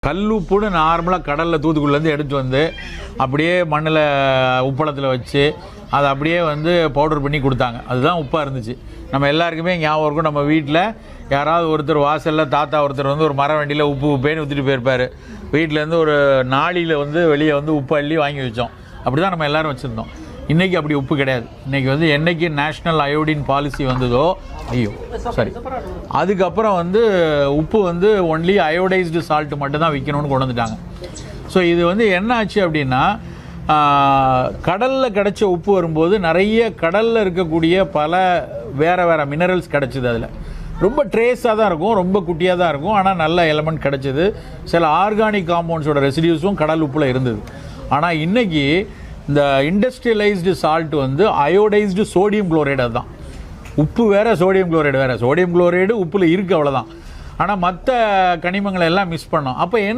கல்லுப்புன்னு நார்மலாக கடலில் தூத்துக்குடிலேருந்து எடுத்து வந்து அப்படியே மண்ணில் உப்பளத்தில் வச்சு அதை அப்படியே வந்து பவுடர் பண்ணி கொடுத்தாங்க. அதுதான் உப்பாக இருந்துச்சு. நம்ம எல்லாருக்குமே ஞாபகம் இருக்கும். நம்ம வீட்டில் யாராவது ஒருத்தர் வாசலில் தாத்தா ஒருத்தர் வந்து ஒரு மர வண்டியில் உப்பு உப்பேன்னு ஊற்றிட்டு போயிருப்பார். வீட்டிலேருந்து ஒரு நாளியில் வந்து வெளியே வந்து உப்பு அள்ளி வாங்கி வச்சோம். அப்படி தான் நம்ம எல்லோரும் வச்சுருந்தோம். இன்றைக்கி அப்படி உப்பு கிடையாது. இன்றைக்கி வந்து என்றைக்கு நேஷ்னல் அயோடின் பாலிசி வந்ததோ அதுக்கப்புறம் வந்து உப்பு வந்து ஒன்லி அயோடைஸ்டு சால்ட் மட்டும் தான் விற்கணும்னு கொண்டு வந்துட்டாங்க. ஸோ இது வந்து என்ன ஆச்சு அப்படின்னா, கடலில் கிடைச்ச உப்பு வரும்போது நிறைய கடலில் இருக்கக்கூடிய பல வேறு மினரல்ஸ் கிடச்சிது. அதில் ரொம்ப ட்ரேஸாக தான் இருக்கும், ரொம்ப குட்டியாக தான் இருக்கும். ஆனால் நல்ல எலமெண்ட் கிடச்சிது. சில ஆர்கானிக் காம்பவுண்ட்ஸோட ரெசிடியூஸும் கடல் உப்பில் இருந்தது. ஆனால் இன்றைக்கி இந்த இண்டஸ்ட்ரியலைஸ்டு சால்ட் வந்து அயோடைஸ்டு சோடியம் குளோரைடு. அதுதான் உப்பு வேறு, சோடியம் குளோரைடு வேறு. சோடியம் குளோரைடு உப்பில் இருக்குது, அவ்வளோதான். ஆனால் மற்ற கனிமங்களை எல்லாம் மிஸ் பண்ணோம். அப்போ என்ன